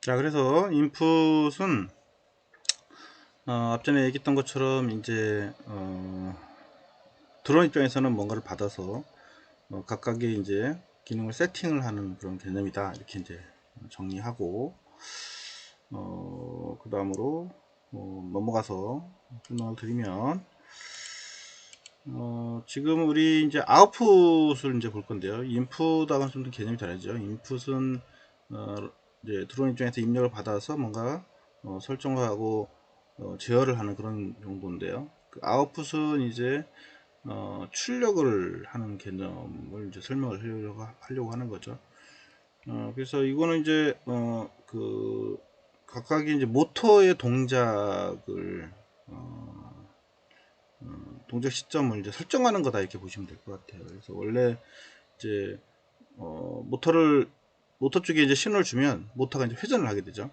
자, 그래서 인풋은 앞전에 얘기했던 것처럼 이제 드론 입장에서는 뭔가를 받아서 각각의 이제 기능을 세팅을 하는 그런 개념이다, 이렇게 이제 정리하고 그 다음으로 넘어가서 설명을 드리면 지금 우리 이제 아웃풋을 이제 볼 건데요. 인풋하고는 좀 개념이 다르죠. 인풋은 이제 드론 입장에서 입력을 받아서 뭔가 설정을 하고 제어를 하는 그런 용도인데요. 그 아웃풋은 이제 출력을 하는 개념을 이제 설명을 하려고 하는 거죠. 그래서 이거는 이제 그 각각의 이제 모터의 동작을 동작 시점을 이제 설정하는 거다, 이렇게 보시면 될 것 같아요. 그래서 원래 이제 모터 쪽에 이제 신호를 주면 모터가 이제 회전을 하게 되죠.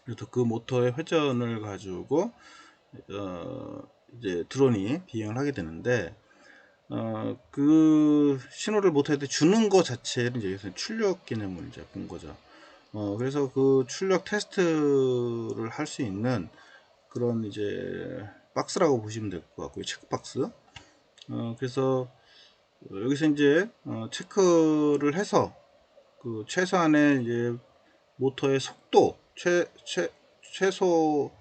그래서 그 모터의 회전을 가지고 이제 드론이 비행을 하게 되는데 그 신호를 모터한테 주는 것 자체를 이제 여기서 출력 개념을 이제 본 거죠. 그래서 그 출력 테스트를 할 수 있는 그런 이제 박스라고 보시면 될 것 같고요. 체크박스. 그래서 여기서 이제 체크를 해서 그 최소한의 이제 모터의 속도, 최소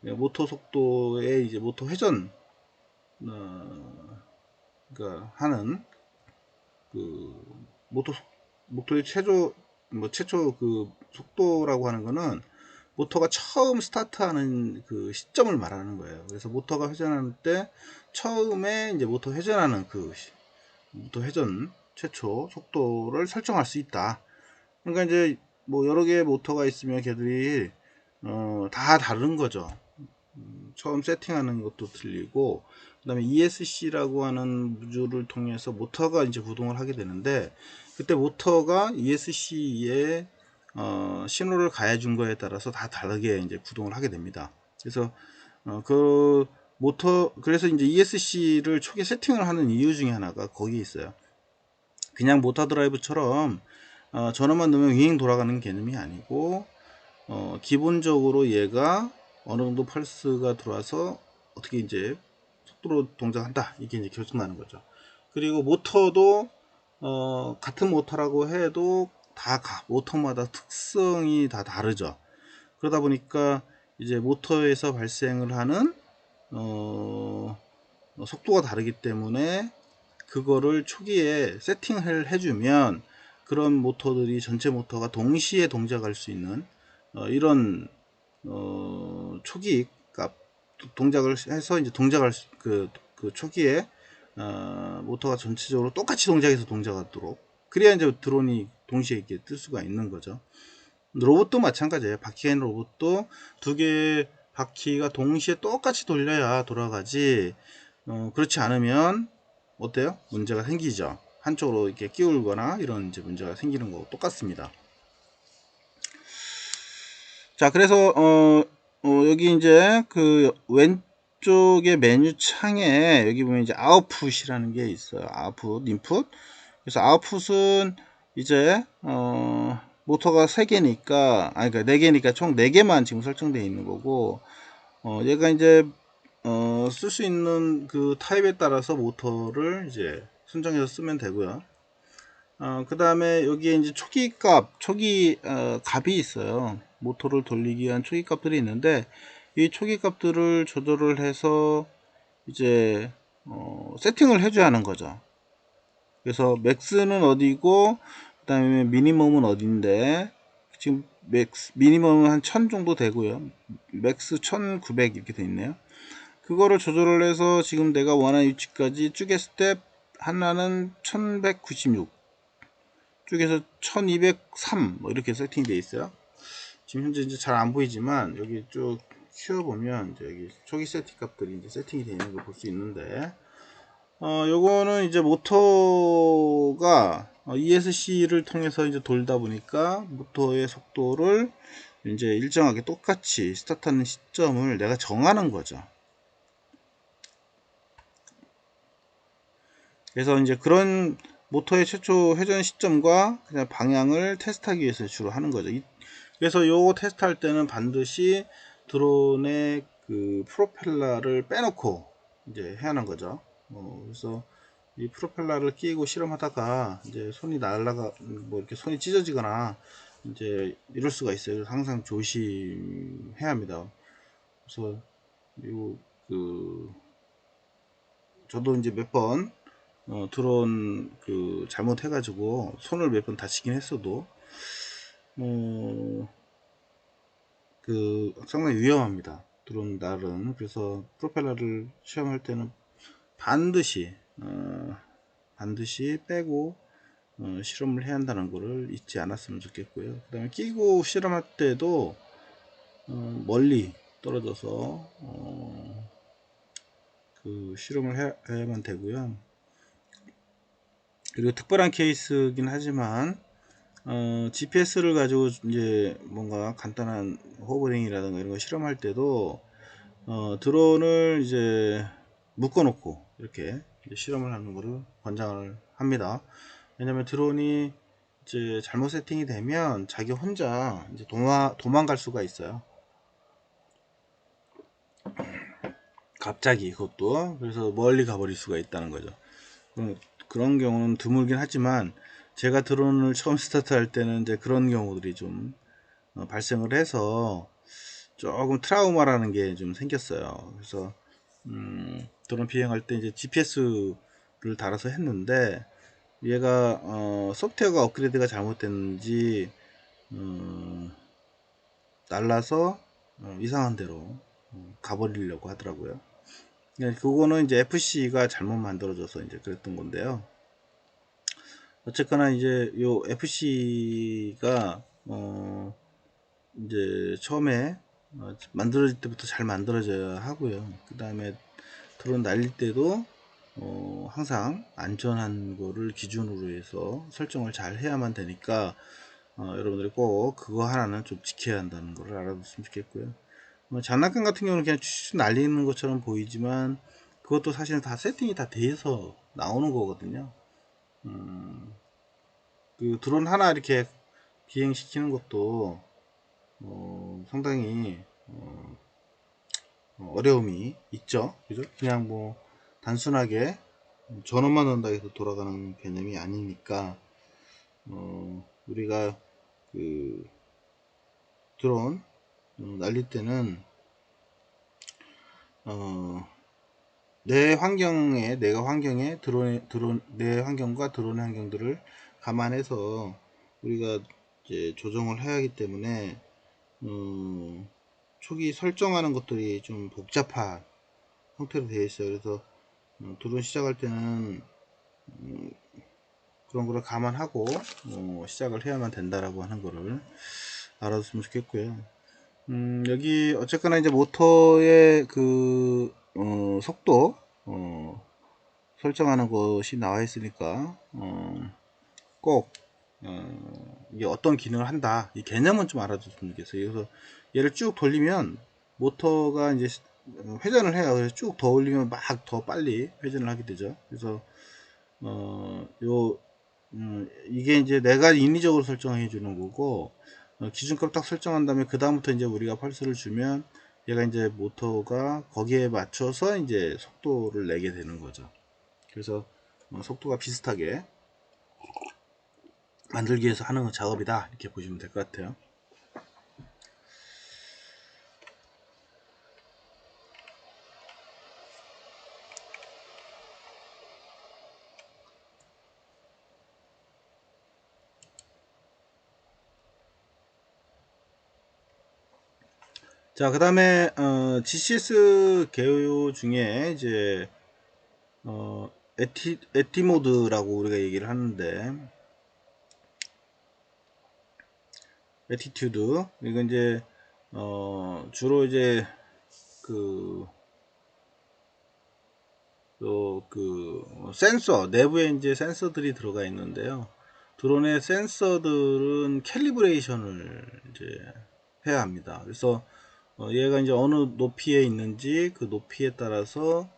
모터 속도의 이제 모터 회전 그러니까 하는 그 모터의 최초 그 속도라고 하는 거는 모터가 처음 스타트하는 그 시점을 말하는 거예요. 그래서 모터가 회전할 때 처음에 이제 모터 회전하는 그 모터 회전 최초 속도를 설정할 수 있다. 그러니까 이제 뭐 여러 개의 모터가 있으면 걔들이 다 다른 거죠. 처음 세팅하는 것도 틀리고, 그 다음에 ESC라고 하는 무주를 통해서 모터가 이제 구동을 하게 되는데, 그때 모터가 ESC에 신호를 가해준 거에 따라서 다 다르게 이제 구동을 하게 됩니다. 그래서 그 모터, 그래서 이제 ESC를 초기 세팅을 하는 이유 중에 하나가 거기에 있어요. 그냥 모터 드라이브처럼 전원만 넣으면 윙 돌아가는 개념이 아니고, 기본적으로 얘가 어느 정도 펄스가 들어와서 어떻게 이제 속도로 동작한다, 이게 이제 결정나는 거죠. 그리고 모터도 같은 모터라고 해도 다 모터마다 특성이 다 다르죠. 그러다 보니까 이제 모터에서 발생을 하는 속도가 다르기 때문에 그거를 초기에 세팅을 해주면 그런 모터들이 전체 모터가 동시에 동작할 수 있는 이런 초기 값 동작을 해서 이제 동작할 그 초기에 모터가 전체적으로 똑같이 동작해서 동작하도록, 그래야 이제 드론이 동시에 이렇게 뜰 수가 있는 거죠. 로봇도 마찬가지예요. 바퀴가 있는 로봇도 두 개의 바퀴가 동시에 똑같이 돌려야 돌아가지, 그렇지 않으면 어때요? 문제가 생기죠. 한쪽으로 이렇게 끼울거나 이런 이제 문제가 생기는 거고 똑같습니다. 자, 그래서 여기 이제 그 왼쪽에 메뉴 창에 여기 보면 이제 아웃풋이라는 게 있어요. 아웃풋, 인풋. 그래서 아웃풋은 이제 모터가 3개니까, 아니 그러니까 4개니까 총 4개만 지금 설정되어 있는 거고, 얘가 이제 쓸 수 있는 그 타입에 따라서 모터를 이제 선정해서 쓰면 되고요. 그 다음에 여기에 이제 초기 값이 있어요. 모터를 돌리기 위한 초기 값들이 있는데, 이 초기 값들을 조절을 해서 이제 세팅을 해줘야 하는 거죠. 그래서 맥스는 어디고, 그 다음에 미니멈은 어딘데, 지금 미니멈은 한 1000 정도 되고요. 맥스 1900 이렇게 돼 있네요. 그거를 조절을 해서 지금 내가 원하는 위치까지 쭉의 스텝 하나는 1196, 쪽에서 1203 뭐 이렇게 세팅이 되어 있어요. 지금 현재 이제 잘 안 보이지만 여기 쭉 키워보면 이제 여기 초기 세팅 값들이 이제 세팅이 되어 있는 걸 볼 수 있는데, 요거는 이제 모터가 ESC를 통해서 이제 돌다 보니까 모터의 속도를 이제 일정하게 똑같이 스타트하는 시점을 내가 정하는 거죠. 그래서 이제 그런 모터의 최초 회전 시점과 그냥 방향을 테스트하기 위해서 주로 하는 거죠. 그래서 요거 테스트할 때는 반드시 드론의 그 프로펠러를 빼놓고 이제 해야 하는 거죠. 그래서 이 프로펠러를 끼고 실험하다가 이제 손이 날아가 뭐 이렇게 손이 찢어지거나 이제 이럴 수가 있어요. 그래서 항상 조심해야 합니다. 그래서 그 저도 이제 몇 번 드론 그 잘못해가지고 손을 몇 번 다치긴 했어도 그 상당히 위험합니다. 드론 날은. 그래서 프로펠러를 시험할 때는 반드시 반드시 빼고 실험을 해야 한다는 것을 잊지 않았으면 좋겠고요. 그 다음에 끼고 실험할 때도 멀리 떨어져서 그 실험을 해야만 되고요. 그리고 특별한 케이스긴 하지만 GPS를 가지고 이제 뭔가 간단한 호버링이라든가 이런 거 실험할 때도 드론을 이제 묶어 놓고 이렇게 실험을 하는 것을 권장을 합니다. 왜냐면 드론이 이제 잘못 세팅이 되면 자기 혼자 이제 도망갈 수가 있어요. 갑자기 그것도. 그래서 멀리 가버릴 수가 있다는 거죠. 그런 경우는 드물긴 하지만 제가 드론을 처음 스타트할 때는 이제 그런 경우들이 좀 발생을 해서 조금 트라우마라는 게 좀 생겼어요. 그래서 드론 비행할 때 이제 GPS를 달아서 했는데 얘가 소프트웨어가 업그레이드가 잘못됐는지 날라서 이상한 데로 가버리려고 하더라고요. 그거는 이제 FC가 잘못 만들어져서 이제 그랬던 건데요. 어쨌거나 이제 요 FC가 이제 처음에 만들어질 때부터 잘 만들어져야 하고요. 그 다음에 드론 날릴 때도 항상 안전한 거를 기준으로 해서 설정을 잘 해야만 되니까 여러분들이 꼭 그거 하나는 좀 지켜야 한다는 걸 알아뒀으면 좋겠고요. 장난감 같은 경우는 그냥 쭉 날리는 것처럼 보이지만 그것도 사실은 다 세팅이 다 돼서 나오는 거거든요. 그 드론 하나 이렇게 비행시키는 것도 상당히 어려움이 있죠. 그죠? 그냥 뭐 단순하게 전원만 넣는다 해서 돌아가는 개념이 아니니까 우리가 그 드론 날릴 때는 내가 환경에 내 환경과 드론의 환경들을 감안해서 우리가 이제 조정을 해야 하기 때문에 초기 설정하는 것들이 좀 복잡한 형태로 되어 있어요. 그래서 드론 시작할 때는 그런 거를 감안하고 시작을 해야만 된다라고 하는 거를 알아뒀으면 좋겠고요. 여기 어쨌거나 이제 모터의 그 속도 설정하는 것이 나와 있으니까 꼭 이게 어떤 기능을 한다 이 개념은 좀 알아줬으면 좋겠어요. 그래서 얘를 쭉 돌리면 모터가 이제 회전을 해요. 그래서 쭉 더 올리면 막 더 빨리 회전을 하게 되죠. 그래서 이게 이제 내가 인위적으로 설정해 주는 거고 기준값 딱 설정한 다음에 그 다음부터 이제 우리가 펄스를 주면 얘가 이제 모터가 거기에 맞춰서 이제 속도를 내게 되는 거죠. 그래서 속도가 비슷하게 만들기 위해서 하는 작업이다 이렇게 보시면 될 것 같아요. 자, 그 다음에 GCS 개요 중에 이제 에티모드라고 우리가 얘기를 하는데 에티튜드 이건 이제 주로 이제 그 센서 내부에 이제 센서들이 들어가 있는데요. 드론의 센서들은 캘리브레이션을 이제 해야 합니다. 그래서 얘가 이제 어느 높이에 있는지 그 높이에 따라서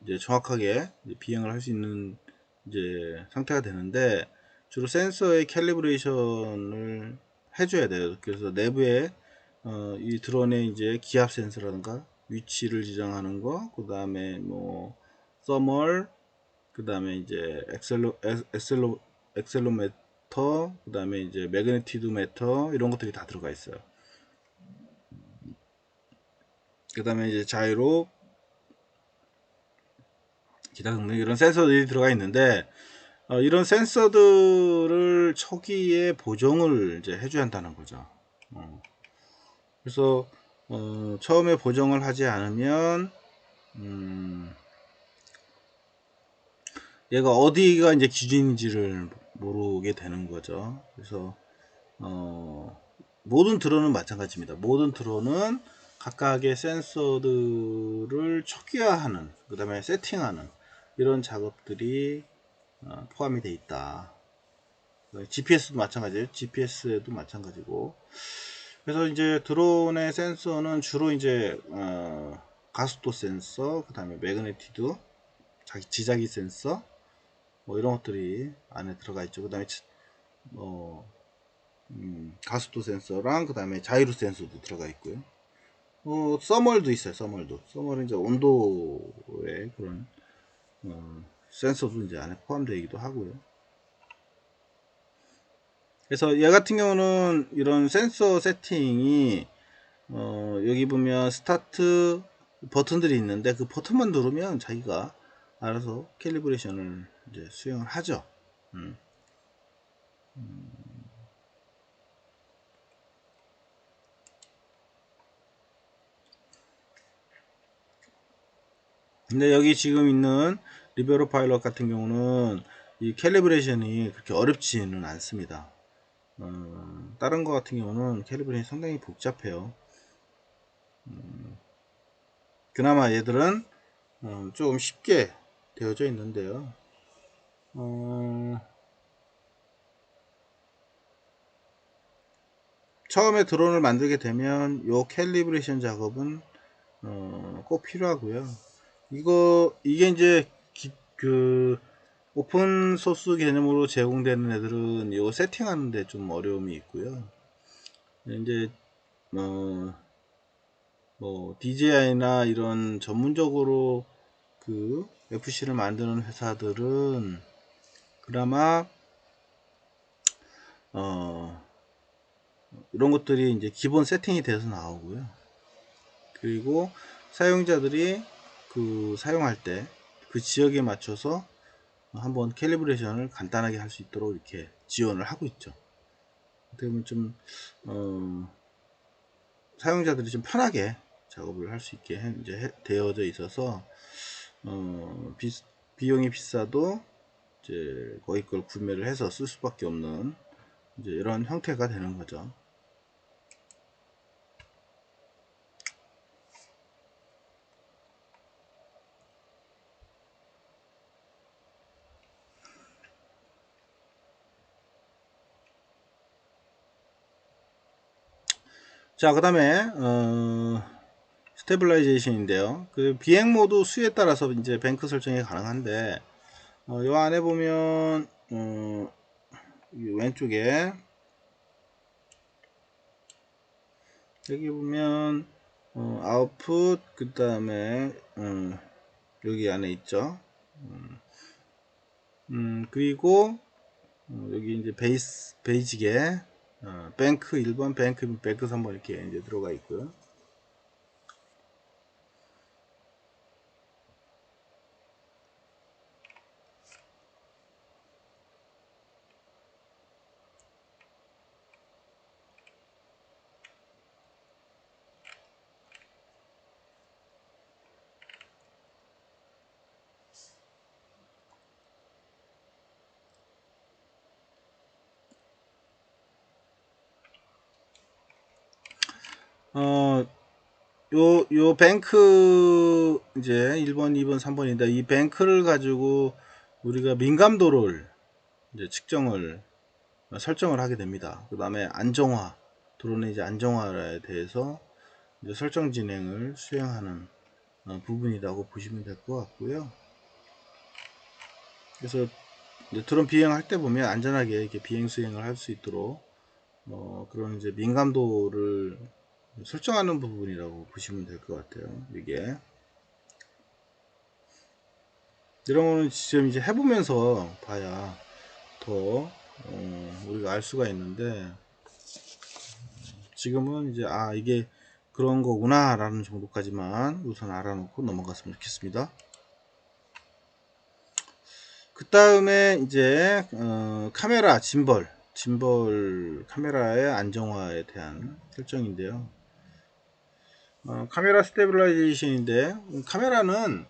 이제 정확하게 비행을 할 수 있는 이제 상태가 되는데, 주로 센서의 캘리브레이션을 해줘야 돼요. 그래서 내부에 이 드론의 이제 기압 센서라든가 위치를 지정하는 거, 그 다음에 뭐 서멀, 그 다음에 이제 엑셀로메터, 그 다음에 이제 매그네티드 메터, 이런 것들이 다 들어가 있어요. 그 다음에 이제 자이로, 기타 등등 이런 센서들이 들어가 있는데, 이런 센서들을 초기에 보정을 이제 해줘야 한다는 거죠. 그래서 처음에 보정을 하지 않으면 얘가 어디가 이제 기준인지를 모르게 되는 거죠. 그래서 모든 드론은 마찬가지입니다. 모든 드론은 각각의 센서들을 초기화하는, 그 다음에 세팅하는 이런 작업들이 포함이 되어 있다. GPS도 마찬가지예요. GPS에도 마찬가지고. 그래서 이제 드론의 센서는 주로 이제 가속도 센서, 그 다음에 매그네티드, 지자기 센서, 뭐 이런 것들이 안에 들어가 있죠. 그 다음에 가속도 센서랑 그 다음에 자이로 센서도 들어가 있고요. 서멀도 있어요. 서멀은 이제 온도의 그런 센서도 이제 안에 포함되기도 하고요. 그래서 얘 같은 경우는 이런 센서 세팅이 여기 보면 스타트 버튼들이 있는데 그 버튼만 누르면 자기가 알아서 캘리브레이션을 이제 수행을 하죠. 근데 여기 지금 있는 리베로 파일럿 같은 경우는 이 캘리브레이션이 그렇게 어렵지는 않습니다. 다른 거 같은 경우는 캘리브레이션이 상당히 복잡해요. 그나마 얘들은 조금 쉽게 되어져 있는데요. 처음에 드론을 만들게 되면 요 캘리브레이션 작업은 꼭 필요하고요. 이게 이제 그 오픈 소스 개념으로 제공되는 애들은 이거 세팅하는데 좀 어려움이 있고요. 이제 뭐 DJI나 이런 전문적으로 그 FC를 만드는 회사들은 그나마 이런 것들이 이제 기본 세팅이 돼서 나오고요. 그리고 사용자들이 그 사용할 때 그 지역에 맞춰서 한번 캘리브레이션을 간단하게 할 수 있도록 이렇게 지원을 하고 있죠. 그러면 좀 사용자들이 좀 편하게 작업을 할 수 있게 이제 되어져 있어서 비용이 비싸도 이제 거기 걸 구매를 해서 쓸 수밖에 없는 이제 이런 형태가 되는 거죠. 자, 그 다음에 스테빌라이제이션인데요. 그 비행 모드 수에 따라서 이제 뱅크 설정이 가능한데 이 안에 보면 왼쪽에 여기 보면 아웃풋, 그 다음에 여기 안에 있죠. 그리고 여기 이제 베이직에 뱅크 1번, 뱅크 3번 이렇게 이제 들어가 있고요. 요 뱅크 이제 1번, 2번, 3번인데 이 뱅크를 가지고 우리가 민감도를 이제 설정을 하게 됩니다. 그 다음에 안정화, 드론의 이제 안정화에 대해서 이제 설정 진행을 수행하는 부분이라고 보시면 될 것 같고요. 그래서 이제 드론 비행할 때 보면 안전하게 이렇게 비행 수행을 할 수 있도록 그런 이제 민감도를 설정하는 부분이라고 보시면 될 것 같아요. 이게 이런 거는 지금 이제 해보면서 봐야 더 우리가 알 수가 있는데, 지금은 이제 이게 그런 거구나 라는 정도까지만 우선 알아놓고 넘어갔으면 좋겠습니다. 그 다음에 이제 카메라 짐벌 카메라의 안정화에 대한 설정인데요. 카메라 스테빌라이제이션인데, 카메라는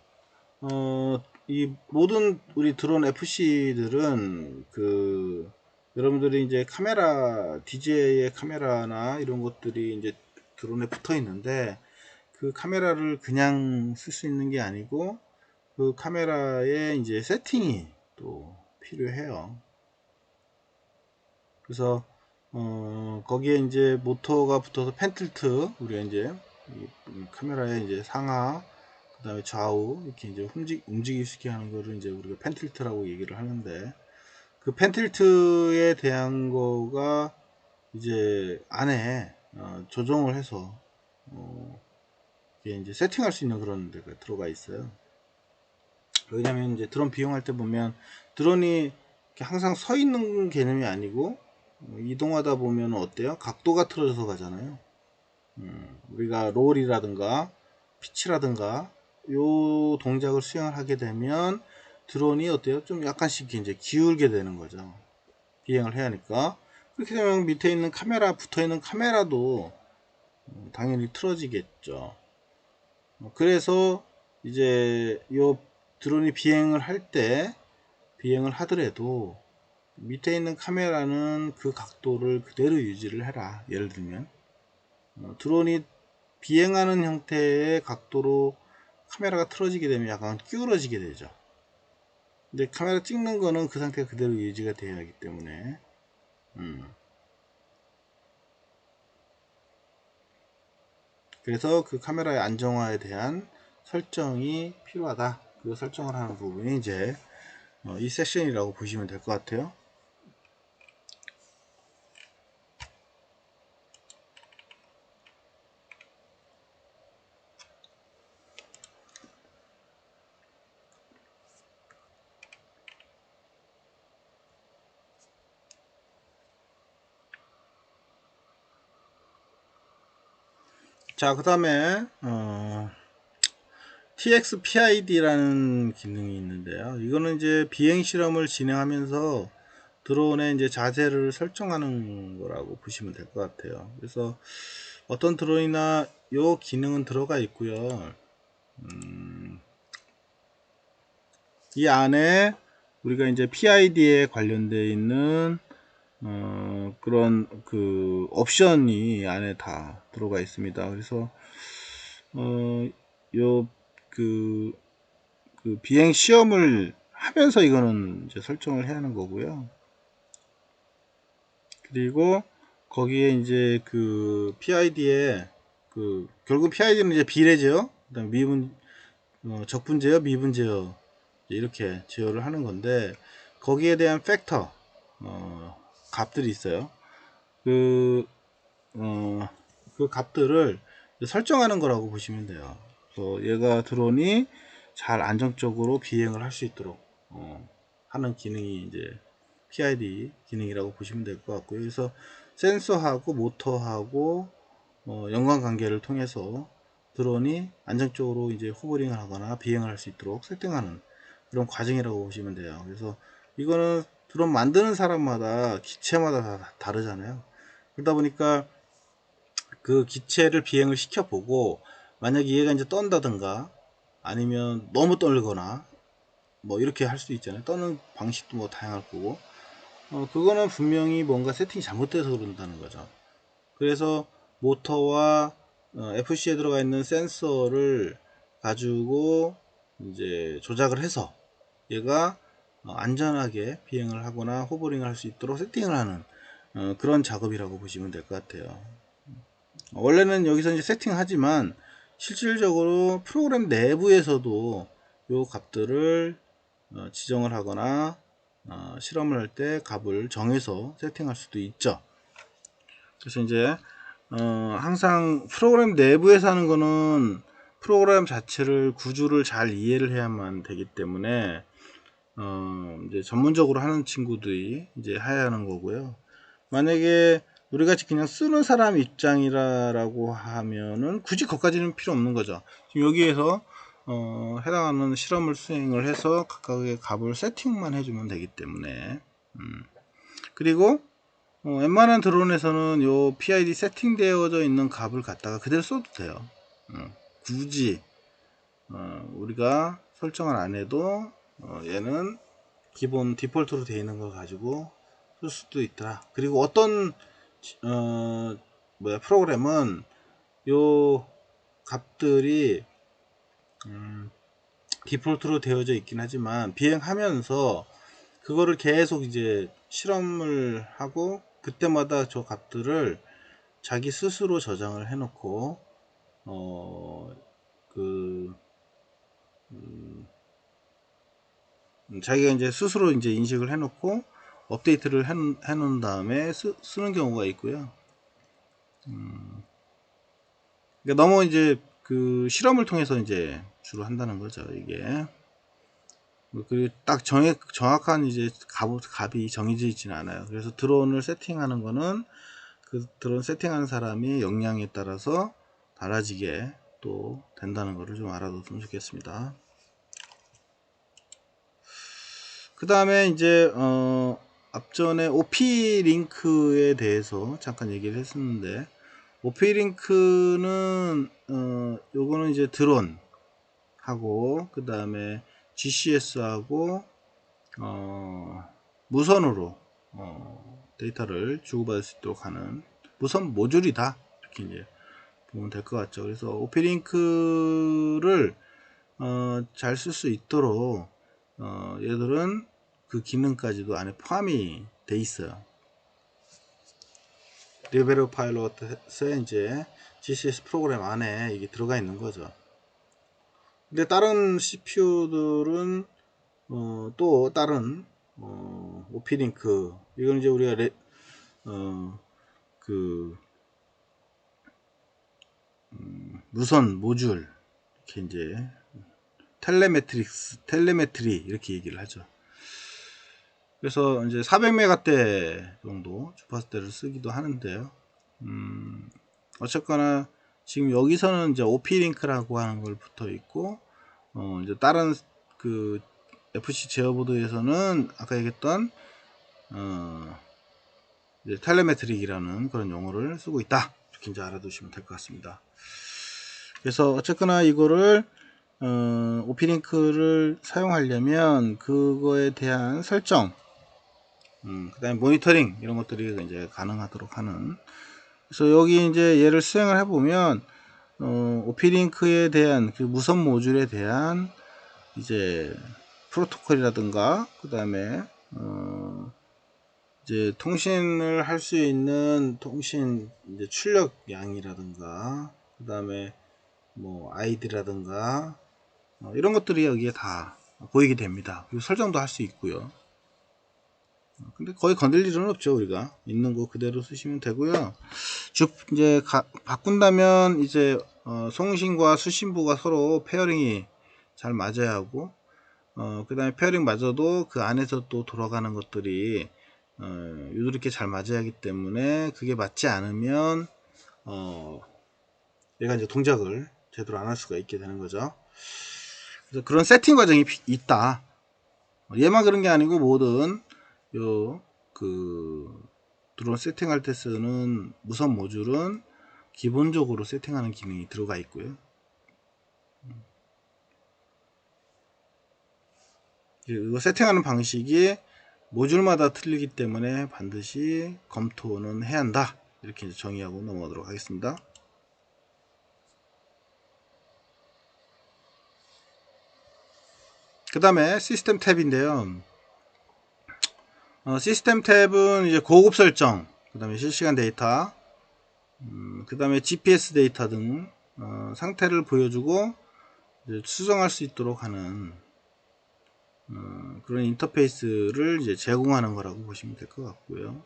이 모든 우리 드론 FC들은 여러분들이 이제 카메라 DJI의 카메라나 이런 것들이 이제 드론에 붙어 있는데, 그 카메라를 그냥 쓸 수 있는 게 아니고 그 카메라에 이제 세팅이 또 필요해요. 그래서 거기에 이제 모터가 붙어서 펜틸트, 우리가 이제 이 카메라의 이제 상하, 그 다음에 좌우 이렇게 이제 움직일 수 있게 하는 거를 이제 우리가 펜틸트라고 얘기를 하는데, 그 펜틸트에 대한 거가 이제 안에 조정을 해서 이게 이제 세팅할 수 있는 그런 데가 들어가 있어요. 왜냐면 이제 드론 비용할 때 보면 드론이 항상 서 있는 개념이 아니고 이동하다 보면 어때요? 각도가 틀어져서 가잖아요. 우리가 롤이라든가 피치라든가 요 동작을 수행을 하게 되면 드론이 어때요? 좀 약간씩 이제 기울게 되는 거죠. 비행을 해야 하니까. 그렇게 되면 밑에 있는 카메라, 붙어 있는 카메라도 당연히 틀어지겠죠. 그래서 이제 요 드론이 비행을 하더라도 밑에 있는 카메라는 그 각도를 그대로 유지를 해라. 예를 들면 드론이 비행하는 형태의 각도로 카메라가 틀어지게 되면 약간 기울어지게 되죠. 근데 카메라 찍는 거는 그 상태가 그대로 유지가 되어야 하기 때문에 그래서 그 카메라의 안정화에 대한 설정이 필요하다. 그 설정을 하는 부분이 이제 이 세션이라고 보시면 될 것 같아요. 자, 그 다음에 TXPID라는 기능이 있는데요. 이거는 이제 비행 실험을 진행하면서 드론의 이제 자세를 설정하는 거라고 보시면 될 것 같아요. 그래서 어떤 드론이나 요 기능은 들어가 있고요. 이 안에 우리가 이제 PID에 관련되어 있는 그런 그 옵션이 안에 다 들어가 있습니다. 그래서 요 그 비행 시험을 하면서 이거는 이제 설정을 해야 하는 거고요. 그리고 거기에 이제 그 PID에 결국 PID는 이제 비례제어, 그다음 미분 적분 제어, 미분 제어 이렇게 제어를 하는 건데, 거기에 대한 팩터 값들이 있어요. 그 값들을 설정하는 거라고 보시면 돼요. 그래서 얘가 드론이 잘 안정적으로 비행을 할 수 있도록 하는 기능이 이제 PID 기능이라고 보시면 될 것 같고요. 그래서 센서하고 모터하고 연관관계를 통해서 드론이 안정적으로 이제 호버링을 하거나 비행을 할 수 있도록 세팅하는 그런 과정이라고 보시면 돼요. 그래서 이거는 드론 만드는 사람마다 기체마다 다 다르잖아요. 그러다 보니까 그 기체를 비행을 시켜보고, 만약에 얘가 이제 떤다든가 아니면 너무 떨거나 뭐 이렇게 할 수도 있잖아요. 떠는 방식도 뭐 다양할 거고, 그거는 분명히 뭔가 세팅이 잘못돼서 그런다는 거죠. 그래서 모터와 FC에 들어가 있는 센서를 가지고 이제 조작을 해서 얘가 안전하게 비행을 하거나 호버링을 할 수 있도록 세팅을 하는 그런 작업이라고 보시면 될 것 같아요. 원래는 여기서 이제 세팅하지만 실질적으로 프로그램 내부에서도 요 값들을 지정을 하거나 실험을 할 때 값을 정해서 세팅할 수도 있죠. 그래서 이제 항상 프로그램 내부에서 하는 거는 프로그램 자체를 구조를 잘 이해를 해야만 되기 때문에 이제 전문적으로 하는 친구들이 이제 해야 하는 거고요. 만약에 우리 같이 그냥 쓰는 사람 입장이라고 하면은 굳이 거기까지는 필요 없는 거죠. 지금 여기에서 해당하는 실험을 수행을 해서 각각의 값을 세팅만 해주면 되기 때문에 그리고 웬만한 드론에서는 요 PID 세팅되어져 있는 값을 갖다가 그대로 써도 돼요. 굳이 우리가 설정을 안 해도 얘는 기본 디폴트로 되어 있는 걸 가지고 쓸 수도 있더라. 그리고 어떤 프로그램은 요 값들이 디폴트로 되어져 있긴 하지만 비행하면서 그거를 계속 이제 실험을 하고 그때마다 저 값들을 자기 스스로 저장을 해놓고 자기가 이제 스스로 이제 인식을 해놓고 업데이트를 해놓은 다음에 쓰는 경우가 있고요. 그러니까 너무 이제 그 실험을 통해서 이제 주로 한다는 거죠, 이게. 그리고 딱 정확한 이제 값이 정해져 있지는 않아요. 그래서 드론을 세팅하는 거는 그 드론 세팅하는 사람이 역량에 따라서 달라지게 또 된다는 것을 좀 알아뒀으면 좋겠습니다. 그 다음에 이제 앞전에 OP 링크에 대해서 잠깐 얘기를 했었는데 OP 링크는 요거는 이제 드론 하고 그 다음에 GCS 하고 무선으로 데이터를 주고받을 수 있도록 하는 무선 모듈이다 이렇게 이제 보면 될 것 같죠. 그래서 OP 링크를 잘 쓸 수 있도록 얘들은 그 기능까지도 안에 포함이 돼 있어요. 리베로 파일럿에 이제 GCS 프로그램 안에 이게 들어가 있는 거죠. 근데 다른 CPU들은 또 다른 OP-링크 이건 이제 우리가 무선 모듈 이렇게 이제 텔레메트리 이렇게 얘기를 하죠. 그래서 이제 400메가대 정도 주파수대를 쓰기도 하는데요. 어쨌거나 지금 여기서는 이제 OP-링크라고 하는 걸 붙어 있고 이제 다른 그 FC 제어보드에서는 아까 얘기했던 이제 텔레메트릭이라는 그런 용어를 쓰고 있다. 이렇게 이제 알아두시면 될 것 같습니다. 그래서 어쨌거나 이거를 OP-링크를 사용하려면 그거에 대한 설정, 그 다음에 모니터링 이런 것들이 이제 가능하도록 하는. 그래서 여기 이제 얘를 수행을 해보면 OP-링크에 대한 그 무선 모듈에 대한 이제 프로토콜이라든가 그 다음에 이제 통신을 할 수 있는 통신 이제 출력량이라든가 그 다음에 뭐 아이디라든가 이런 것들이 여기에 다 보이게 됩니다. 그리고 설정도 할 수 있고요. 근데 거의 건들 일은 없죠. 우리가 있는 거 그대로 쓰시면 되고요. 이제 바꾼다면 이제 송신과 수신부가 서로 페어링이 잘 맞아야 하고 그 다음에 페어링 마저도 그 안에서 또 돌아가는 것들이 유도리께 잘 맞아야 하기 때문에 그게 맞지 않으면 얘가 이제 동작을 제대로 안 할 수가 있게 되는 거죠. 그래서 그런 세팅 과정이 있다. 얘만 그런 게 아니고 모든 드론 세팅할 때 쓰는 무선 모듈은 기본적으로 세팅하는 기능이 들어가 있고요. 이거 세팅하는 방식이 모듈마다 틀리기 때문에 반드시 검토는 해야 한다. 이렇게 정의하고 넘어가도록 하겠습니다. 그 다음에 시스템 탭인데요. 시스템 탭은 이제 고급 설정, 그 다음에 실시간 데이터, 그 다음에 GPS 데이터 등 상태를 보여주고 수정할 수 있도록 하는 그런 인터페이스를 이제 제공하는 거라고 보시면 될 것 같고요.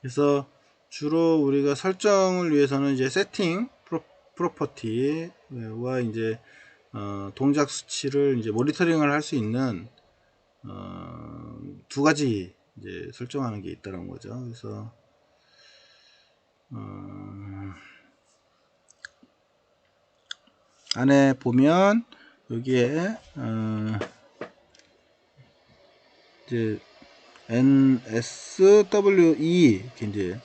그래서 주로 우리가 설정을 위해서는 이제 세팅 프로퍼티와 이제 동작 수치를 이제 모니터링을 할 수 있는 두 가지 이제 설정하는 게 있다는 거죠. 그래서 안에 보면 여기에 이제 NSWE 이렇게 이제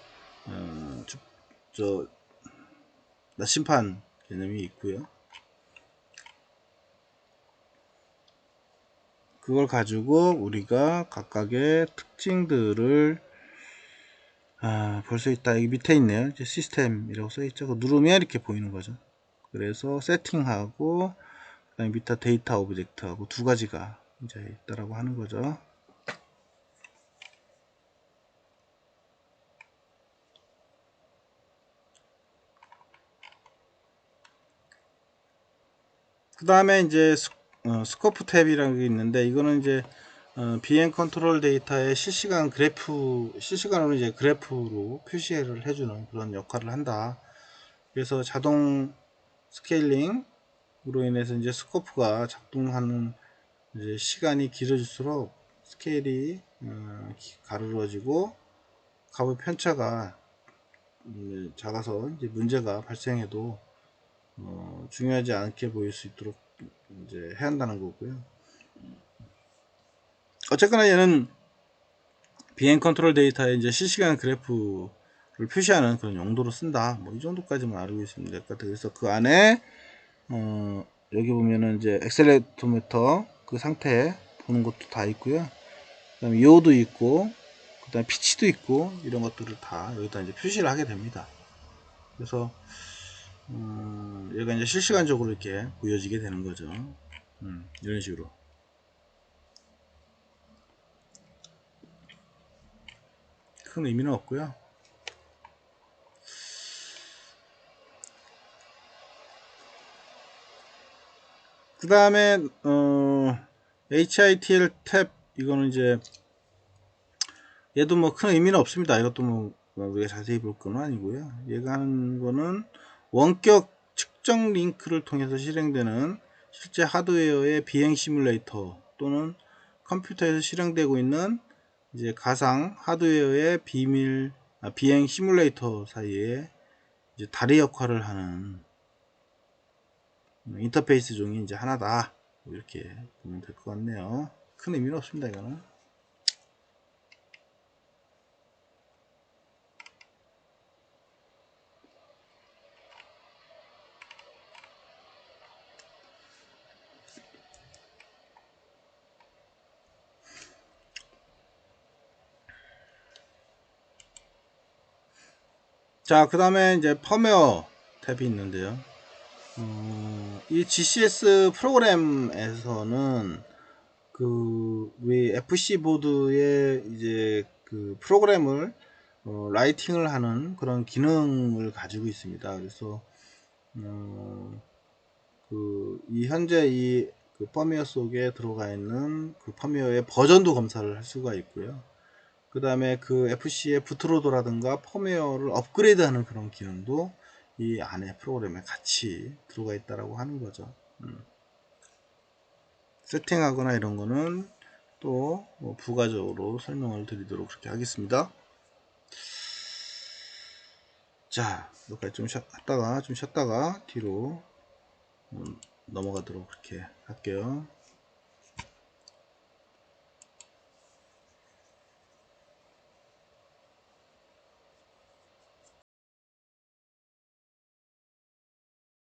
저 나침판 개념이 있고요. 그걸 가지고 우리가 각각의 특징들을 볼 수 있다. 여기 밑에 있네요. 이제 시스템이라고 써 있죠. 누르면 이렇게 보이는 거죠. 그래서 세팅하고 그다음에 밑에 데이터 오브젝트하고 두 가지가 이제 있다라고 하는 거죠. 그 다음에 이제 스코프 탭이라는 게 있는데 이거는 이제 비행 컨트롤 데이터의 실시간으로 이제 그래프로 표시를 해주는 그런 역할을 한다. 그래서 자동 스케일링으로 인해서 이제 스코프가 작동하는 이제 시간이 길어질수록 스케일이 가늘어지고 값의 편차가 작아서 이제 문제가 발생해도 중요하지 않게 보일 수 있도록 이제 해야 한다는 거고요. 어쨌거나 얘는 비행 컨트롤 데이터에 이제 실시간 그래프를 표시하는 그런 용도로 쓴다. 뭐 이 정도까지만 알고 있으면 될 것 같아요. 그래서 그 안에 여기 보면은 이제 엑셀레토미터 그 상태 보는 것도 다 있고요. 그다음에 요도 있고, 그다음에 피치도 있고 이런 것들을 다 여기다 이제 표시를 하게 됩니다. 그래서 얘가 이제 실시간적으로 이렇게 보여지게 되는 거죠. 이런 식으로. 큰 의미는 없고요. 그 다음에 HITL 탭 이거는 이제 얘도 뭐 큰 의미는 없습니다. 이것도 뭐 우리가 자세히 볼 건 아니고요. 얘가 하는 거는 원격 측정 링크를 통해서 실행되는 실제 하드웨어의 비행 시뮬레이터 또는 컴퓨터에서 실행되고 있는 이제 가상 하드웨어의 비행 시뮬레이터 사이에 이제 다리 역할을 하는 인터페이스 중에 이제 하나다. 이렇게 보면 될 것 같네요. 큰 의미는 없습니다, 이거는. 자, 그 다음에 이제 펌웨어 탭이 있는데요. 이 GCS 프로그램에서는 우리 FC 보드에 이제 그 프로그램을 라이팅을 하는 그런 기능을 가지고 있습니다. 그래서 이 현재 그 펌웨어 속에 들어가 있는 그 펌웨어의 버전도 검사를 할 수가 있고요. 그 다음에 그 FC의 부트로드라든가 펌웨어를 업그레이드하는 그런 기능도 이 안에 프로그램에 같이 들어가 있다라고 하는 거죠. 세팅하거나 이런 거는 또뭐 부가적으로 설명을 드리도록 그렇게 하겠습니다. 자, 여기까지 좀 쉬었다가 뒤로 넘어가도록 그렇게 할게요.